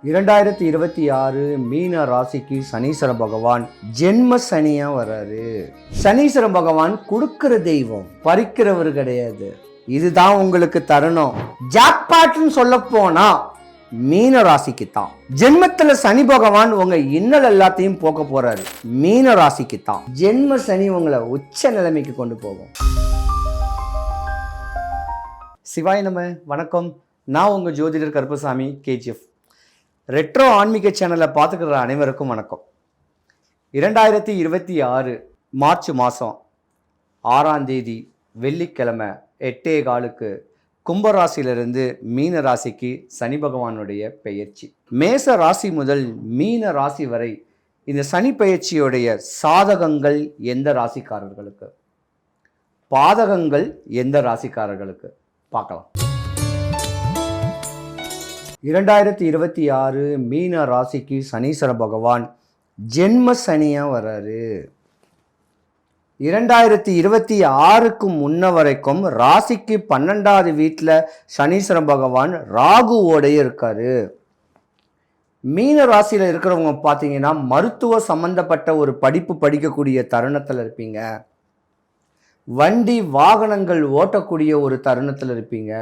2026 மீன ராசிக்கு சனீஸ்வர பகவான் ஜென்ம சனியா வர்றாரு. சனீஸ்வர பகவான் கொடுக்கிற தெய்வம், பறிக்கிறவர் கிடையாது. இதுதான் உங்களுக்கு தருணம். ஜாக்பாட்னு சொல்ல போனா மீன ராசிக்கு தான். ஜென்மத்துல சனி பகவான் உங்க இன்னல் எல்லாத்தையும் போக்க போறாரு. மீன ராசிக்கு தான் ஜென்ம சனி உங்களை உச்ச நிலைமைக்கு கொண்டு போகும். சிவாய் நம. வணக்கம். நான் உங்க ஜோதிடர் கருப்பசாமி KGF. ரெட்ரோ ஆன்மீக சேனலை பார்த்துக்கிற அனைவருக்கும் வணக்கம். 2026 மார்ச் மாதம் 6ஆம் தேதி வெள்ளிக்கிழமை 8:15 கும்பராசியிலிருந்து மீன ராசிக்கு சனி பகவானுடைய பெயர்ச்சி. மேச ராசி முதல் மீன ராசி வரை இந்த சனி பெயர்ச்சியுடைய சாதகங்கள் எந்த ராசிக்காரர்களுக்கு, பாதகங்கள் எந்த ராசிக்காரர்களுக்கு பார்க்கலாம். 2026 மீன ராசிக்கு சனீஸ்வர பகவான் ஜென்ம சனியா வர்றாரு. 2026க்கு முன்ன வரைக்கும் ராசிக்கு 12வது வீட்டில் சனீஸ்வர பகவான் ராகுவோடைய இருக்காரு. மீன ராசியில் இருக்கிறவங்க பார்த்தீங்கன்னா மருத்துவ சம்பந்தப்பட்ட ஒரு படிப்பு படிக்கக்கூடிய தருணத்தில் இருப்பீங்க. வண்டி வாகனங்கள் ஓட்டக்கூடிய ஒரு தருணத்தில் இருப்பீங்க.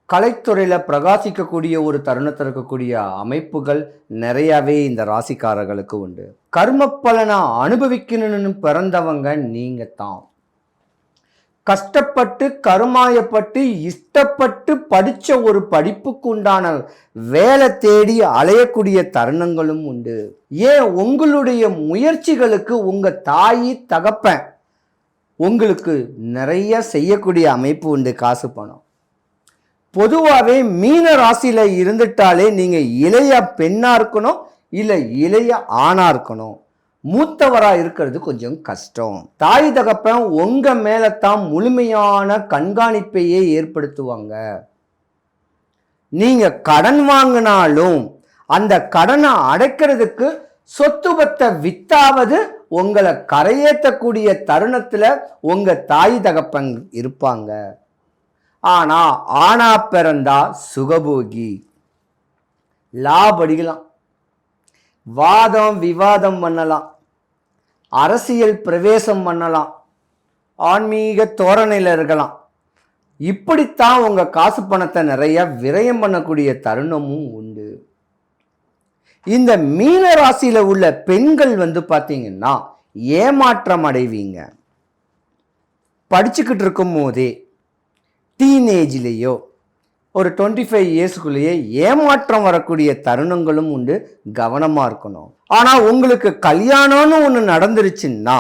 கலைத்துறையில் பிரகாசிக்கக்கூடிய ஒரு தருணத்தில் இருக்கக்கூடிய அமைப்புகள் நிறையாவே இந்த ராசிக்காரர்களுக்கு உண்டு. கர்ம பலனை அனுபவிக்கணும்னு பிறந்தவங்க நீங்க தான். கஷ்டப்பட்டு கருமாயப்பட்டு இஷ்டப்பட்டு படித்த ஒரு படிப்புக்கு உண்டான வேலை தேடி அலையக்கூடிய தருணங்களும் உண்டு. ஏன் உங்களுடைய முயற்சிகளுக்கு உங்க தாய் தகப்பன் உங்களுக்கு நிறைய செய்யக்கூடிய அமைப்பு உண்டு. காசு பணம் பொதுவாகவே மீன ராசியில் இருந்துட்டாலே நீங்கள் இளைய பெண்ணாக இருக்கணும், இல்லை இளைய ஆணாக இருக்கணும். மூத்தவராக இருக்கிறது கொஞ்சம் கஷ்டம். தாய் தகப்பன் உங்கள் மேலே தான் முழுமையான கண்காணிப்பையே ஏற்படுத்துவாங்க. நீங்கள் கடன் வாங்கினாலும் அந்த கடனை அடைக்கிறதுக்கு சொத்து பத்தை வித்தாவது உங்களை கரையேற்றக்கூடிய தருணத்தில் உங்கள் தாய் தகப்பன் இருப்பாங்க. ஆனால் ஆணா பிறந்தா சுகபோகி, லாபடிக்கலாம், வாதம் விவாதம் பண்ணலாம், அரசியல் பிரவேசம் பண்ணலாம், ஆன்மீக தோரணையில் இருக்கலாம். இப்படித்தான் உங்கள் காசு பணத்தை நிறைய விரயம் பண்ணக்கூடிய தருணமும் உண்டு. இந்த மீன ராசியில் உள்ள பெண்கள் பார்த்தீங்கன்னா ஏமாற்றம் அடைவீங்க. படிச்சுக்கிட்டு இருக்கும் போதே டீனேஜ்லேயோ ஒரு 25 இயர்ஸுக்குள்ளேயே ஏமாற்றம் வரக்கூடிய தருணங்களும் உண்டு. கவனமாக இருக்கணும். ஆனால் உங்களுக்கு கல்யாணம்னு ஒன்று நடந்துருச்சுன்னா,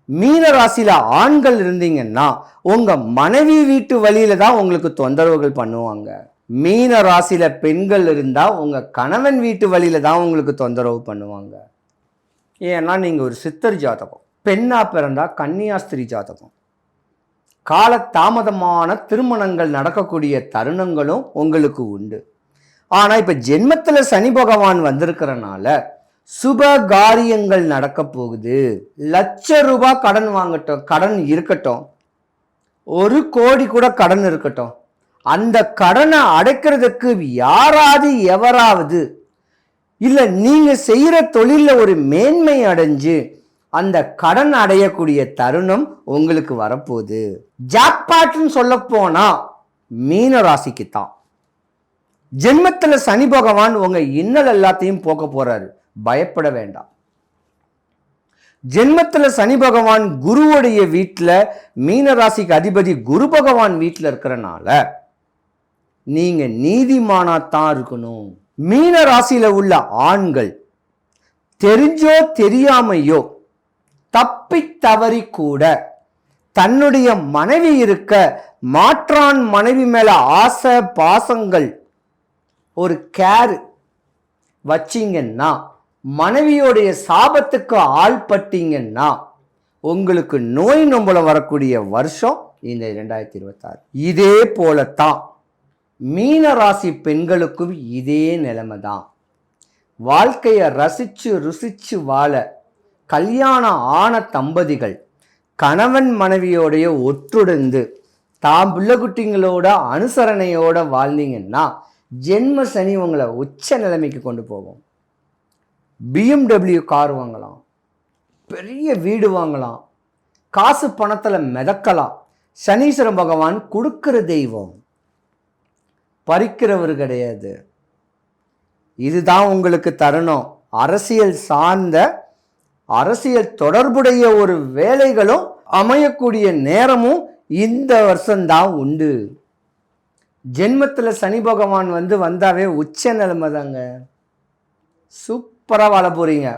மீன ராசியில் ஆண்கள் இருந்தீங்கன்னா உங்கள் மனைவி வீட்டு வழியில தான் உங்களுக்கு தொந்தரவுகள் பண்ணுவாங்க. மீன ராசியில் பெண்கள் இருந்தால் உங்கள் கணவன் வீட்டு வழியில தான் உங்களுக்கு தொந்தரவு பண்ணுவாங்க. ஏன்னா நீங்கள் ஒரு சித்தர் ஜாதகம், பெண்ணாக பிறந்தா கன்னியாஸ்திரி ஜாதகம். கால தாமதமான திருமணங்கள் நடக்கக்கூடிய தருணங்களும் உங்களுக்கு உண்டு. ஆனால் இப்போ ஜென்மத்தில் சனி பகவான் வந்திருக்கிறனால சுப காரியங்கள் நடக்க போகுது. ₹1,00,000 கடன் வாங்கட்டும், கடன் இருக்கட்டும், 1 கோடி கூட கடன் இருக்கட்டும், அந்த கடனை அடைக்கிறதுக்கு யாராவது எவராவது இல்லை நீங்கள் செய்கிற தொழிலில் ஒரு மேன்மை அடைஞ்சு அந்த கடன் அடையக்கூடிய தருணம் உங்களுக்கு வரப்போகுது. ஜாக்பாட்னு சொல்ல போனா மீன ராசிக்கு தான். ஜென்மத்தில் சனி பகவான் உங்க இன்னல் எல்லாத்தையும் போக்க போறாரு. பயப்பட வேண்டாம். ஜென்மத்தில் சனி பகவான் குருவுடைய வீட்டில், மீன ராசிக்கு அதிபதி குரு பகவான் வீட்டில் இருக்கிறனால நீங்க நீதிமானாத்தான் இருக்கணும். மீன ராசியில உள்ள ஆண்கள் தெரிஞ்சோ தெரியாமையோ தப்பி தவறி கூட தன்னுடைய மனைவி இருக்க மாற்றான் மனைவி மேல ஆசை பாசங்கள் ஒரு கேர் வச்சிங்கன்னா, மனைவியோடைய சாபத்துக்கு ஆள்பட்டீங்கன்னா உங்களுக்கு நோய் நொம்பல வரக்கூடிய வருஷம் இந்த 2026. இதே போலத்தான் மீன ராசி பெண்களுக்கும் இதே நிலைமை தான். வாழ்க்கையை ரசிச்சு ருசிச்சு வாழ கல்யாணம் ஆன தம்பதிகள் கணவன் மனைவியோடைய ஒற்றுடந்து தாம் பிள்ளை குட்டிங்களோட அனுசரணையோட வாழ்ந்தீங்கன்னா ஜென்ம சனி உங்களை உச்ச நிலைமைக்கு கொண்டு போகும். BMW கார் வாங்கலாம், பெரிய வீடு வாங்கலாம், காசு பணத்தில் மிதக்கலாம். சனீஸ்வர பகவான் கொடுக்கிற தெய்வம், பறிக்கிறவர் கிடையாது. இதுதான் உங்களுக்கு தருணம். அரசியல் சார்ந்த, அரசியல் தொடர்புடைய ஒரு வேலைகளும் அமையக்கூடிய நேரமும் இந்த வருஷம்தான் உண்டு. ஜென்மத்தில் சனி பகவான் வந்தாவே உச்ச நிலைமை தாங்க. சூப்பராக வாழ போகிறீங்க.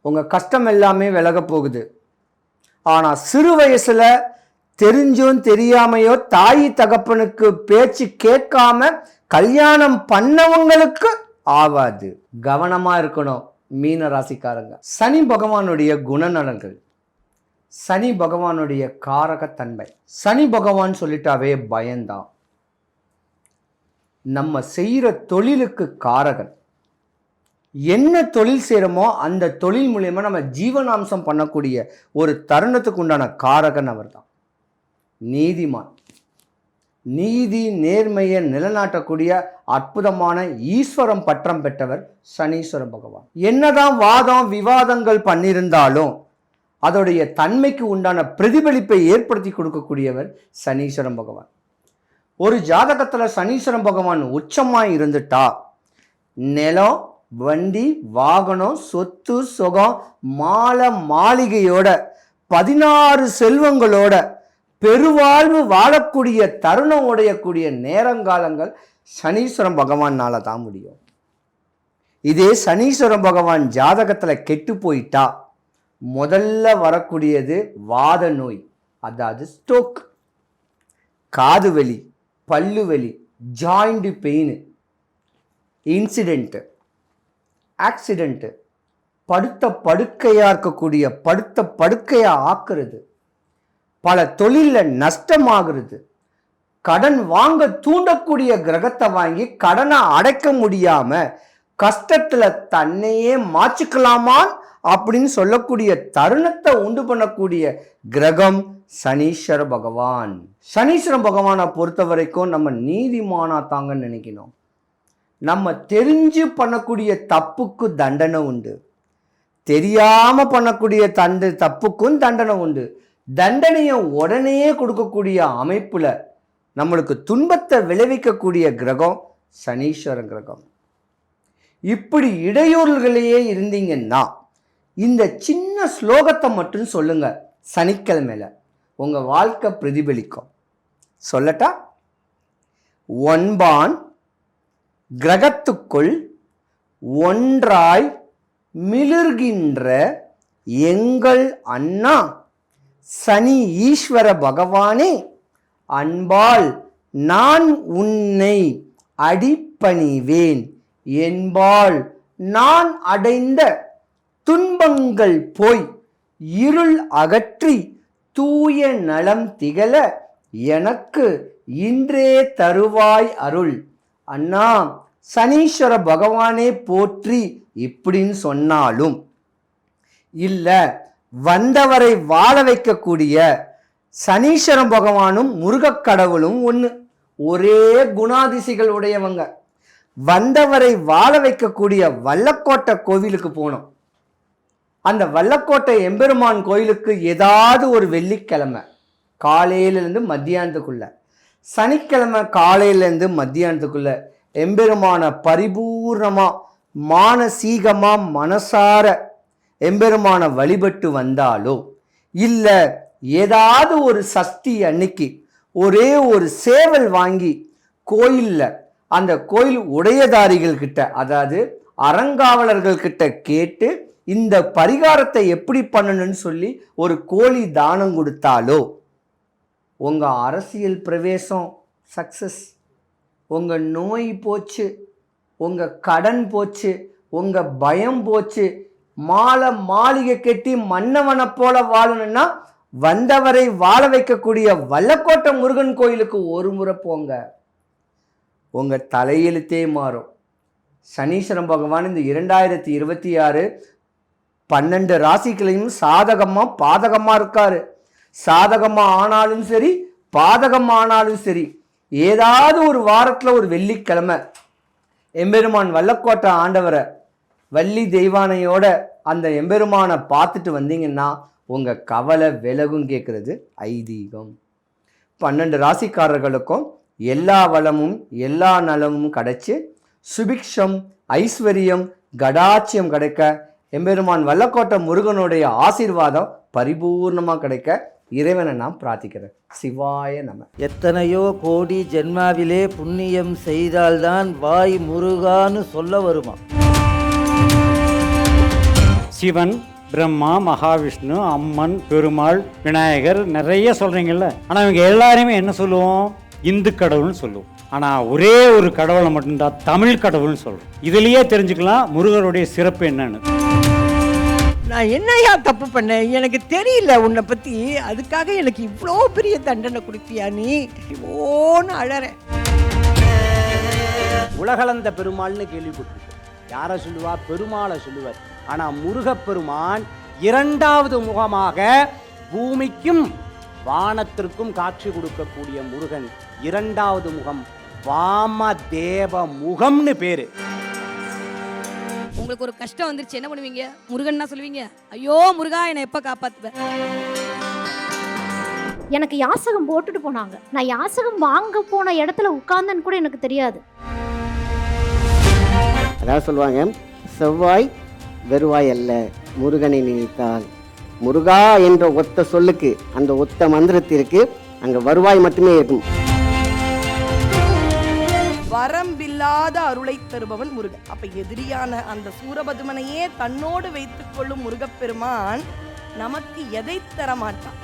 உங்கள் கஷ்டம் எல்லாமே விலக போகுது. ஆனால் சிறு வயசில் தெரிஞ்சும் தெரியாமையோ தாய் தகப்பனுக்கு பேச்சு கேட்காம கல்யாணம் பண்ணவங்களுக்கு ஆகாது. கவனமாக இருக்கணும் மீன ராசிக்காரங்க. சனி பகவானுடைய குணநலன்கள், சனி பகவானுடைய காரகத்தன்மை. சனி பகவான் சொல்லிட்டாவே பயம்தான். நம்ம செய்கிற தொழிலுக்கு காரகன். என்ன தொழில் செய்கிறோமோ அந்த தொழில் மூலயமா நம்ம ஜீவனாம்சம் பண்ணக்கூடிய ஒரு தருணத்துக்கு உண்டான காரகன் அவர் தான். நீதிமான், நீதி நேர்மையை நிலைநாட்டக்கூடிய அற்புதமான ஈஸ்வரம் பட்டம் பெற்றவர் சனீஸ்வர பகவான். என்னதான் வாதம் விவாதங்கள் பண்ணியிருந்தாலும் அதோடைய தன்மைக்கு உண்டான பிரதிபலிப்பை ஏற்படுத்தி கொடுக்கக்கூடியவர் சனீஸ்வரம் பகவான். ஒரு ஜாதகத்தில் சனீஸ்வரம் பகவான் உச்சமாய் இருந்துட்டா நிலம், வண்டி, வாகனம், சொத்து, சுகம், மாலை மாளிகையோட 16 செல்வங்களோட பெருவாழ்வு வாழக்கூடிய தருணம் உடையக்கூடிய நேரங்காலங்கள் சனீஸ்வரம் பகவானால தான் முடியும். இதே சனீஸ்வரம் பகவான் ஜாதகத்தில் கெட்டு போயிட்டா முதல்ல வரக்கூடியது வாத நோய், அதாவது ஸ்ட்ரோக், காது வலி, பல்லு வலி, ஜாயிண்ட் பெயின், இன்சிடென்ட்டு, ஆக்சிடென்ட்டு, படுத்த படுக்கையாக இருக்கக்கூடிய படுத்த படுக்கையாக ஆக்குறது, பல தொழிலில் நஷ்டமாகிறது, கடன் வாங்க தூண்டக்கூடிய கிரகத்தை வாங்கி கடனை அடைக்க முடியாம கஷ்டத்தில் தன்னையே மாற்றிக்கலாமான் அப்படின்னு சொல்லக்கூடிய தருணத்தை உண்டு பண்ணக்கூடிய கிரகம் சனீஸ்வர பகவான். சனீஸ்வர பகவானை பொறுத்த வரைக்கும் நம்ம நீதிமானா தாங்கன்னு நினைக்கணும். நம்ம தெரிஞ்சு பண்ணக்கூடிய தப்புக்கு தண்டனை உண்டு, தெரியாம பண்ணக்கூடிய தப்புக்கும் தண்டனை உண்டு. தண்டனையை உடனே கொடுக்கக்கூடிய அமைப்புல நம்மளுக்கு துன்பத்தை விளைவிக்கக்கூடிய கிரகம் சனீஸ்வர கிரகம். இப்படி இடையூறுகளையே இருந்தீங்கன்னா இந்த சின்ன ஸ்லோகத்தை மட்டும் சொல்லுங்க, சனிக்கிழமையில உங்க வாழ்க்கை பிரதிபலிக்கும். சொல்லட்டா? ஒன்பான் கிரகத்துக்குள் ஒன்றாய் மிளிர்கின்ற எங்கள் அண்ணா சனி ஈஸ்வர பகவானே, அன்பால் நான் உன்னை அடிபணிவேன். என்பால் நான் அடைந்த துன்பங்கள் போய் இருள் அகற்றி தூய நலம் திகழ எனக்கு இன்றே தருவாய் அருள். அண்ணா சனீஸ்வர பகவானே போற்றி இப்படின்னு சொன்னாலும் இல்லை, வந்தவரை வாழ வைக்கக்கூடிய சனீஸ்வர பகவானும் முருகக்கடவுளும் ஒன்று, ஒரே குணாதிசைகள் உடையவங்க. வந்தவரை வாழ வைக்கக்கூடிய வல்லக்கோட்டை கோவிலுக்கு போனோம். அந்த வல்லக்கோட்டை எம்பெருமான் கோயிலுக்கு ஏதாவது ஒரு வெள்ளிக்கிழமை காலையிலேருந்து மத்தியானத்துக்குள்ள, சனிக்கிழமை காலையிலேருந்து மத்தியானத்துக்குள்ள எம்பெருமான பரிபூர்ணமா மானசீகமா மனசார எம்பெருமான வழிபட்டு வந்தாலோ, இல்லை ஏதாவது ஒரு சஷ்டி அன்னைக்கு ஒரே ஒரு சேவல் வாங்கி கோயிலில் அந்த கோயில் உடையதாரிகள் கிட்ட, அதாவது அறங்காவலர்கள் கிட்ட கேட்டு இந்த பரிகாரத்தை எப்படி பண்ணணும்னு சொல்லி ஒரு கோழி தானம் கொடுத்தாலோ உங்க அரசியல் பிரவேசம் சக்சஸ், உங்க நோய் போச்சு, உங்க கடன் போச்சு, உங்க பயம் போச்சு. மாலை மாளிகை கட்டி மன்னவனை போல வாழணும்னா வந்தவரை வாழ வைக்கக்கூடிய வல்லக்கோட்டை முருகன் கோயிலுக்கு ஒரு முறை போங்க, உங்க தலையெழுத்தே மாறும். சனீஸ்வரன் பகவான் இந்த 2026 12 ராசிகளையும் சாதகமா பாதகமா இருக்காரு. சாதகமா ஆனாலும் சரி, பாதகம் ஆனாலும் சரி, ஏதாவது ஒரு வாரத்தில் ஒரு வெள்ளிக்கிழமை எம்பெருமான் வல்லக்கோட்டை ஆண்டவரை வள்ளி தெய்வானையோட அந்த எம்பெருமானை பார்த்துட்டு வந்தீங்கன்னா உங்கள் கவலை விலகும் கேட்குறது ஐதீகம். 12 ராசிக்காரர்களுக்கும் எல்லா வளமும் எல்லா நலமும் கிடைச்சி சுபிக்ஷம் ஐஸ்வர்யம் கடாட்சியம் கிடைக்க எம்பெருமான் வல்லக்கோட்டை முருகனுடைய ஆசீர்வாதம் பரிபூர்ணமாக கிடைக்க இறைவனை நான் பிரார்த்திக்கிறேன். சிவாய நம. எத்தனையோ கோடி ஜென்மாவிலே புண்ணியம் செய்தால்தான் வாய் முருகான்னு சொல்ல வருமா. சிவன், பிரம்மா, மகாவிஷ்ணு, அம்மன், பெருமாள், விநாயகர் நிறைய சொல்கிறீங்கல்ல. ஆனால் இவங்க எல்லாருமே என்ன சொல்லுவோம்? இந்து கடவுள்னு சொல்லுவோம். ஆனால் ஒரே ஒரு கடவுளை மட்டும்தான் தமிழ் கடவுள்னு சொல்கிறோம். இதுலேயே தெரிஞ்சுக்கலாம் முருகருடைய சிறப்பு என்னன்னு. நான் என்னையா தப்பு பண்ணேன்? எனக்கு தெரியல உன்னை பற்றி, அதுக்காக எனக்கு இவ்வளோ பெரிய தண்டனை கொடுப்பியா நீ? ஓன்னு அழறேன். உலகளந்த பெருமாள்னு கேள்விப்பட்டிருக்கோம். யாரை சொல்லுவா? பெருமாளை சொல்லுவார். ஆனால் முருகப்பெருமான் இரண்டாவது முகமாக பூமிக்கும் வானத்திற்கும் காட்சி கொடுக்கக்கூடிய முருகன் இரண்டாவது முகம் வாமதேவ முகம்னு பேரு. உங்களுக்கு ஒரு கஷ்டம் வந்துருச்சு, என்ன பண்ணுவீங்க? முருகன்னா சொல்லுவீங்க, ஐயோ முருகா என்னை எப்ப காப்பாத்துவ? எனக்கு யாசகம் போட்டுட்டு போனாங்க. நான் யாசகம் வாங்க போன இடத்துல உட்கார்ந்தேன்னு கூட எனக்கு தெரியாது. அதாவது சொல்லுவாங்க, செவ்வாய் வெறுவாய் அல்ல, முருகனை நினைத்தால். முருகா என்ற ஒத்த சொல்லுக்கு, அந்த ஒத்த மந்திரத்திற்கு அங்கே வருவாய் மட்டுமே இருக்கும். வரம்பில்லாத அருளை தருபவன் முருகன். அப்ப எதிரியான அந்த சூரபதுமனையே தன்னோடு வைத்துக் கொள்ளும் முருகப்பெருமான் நமக்கு எதை தர மாட்டான்?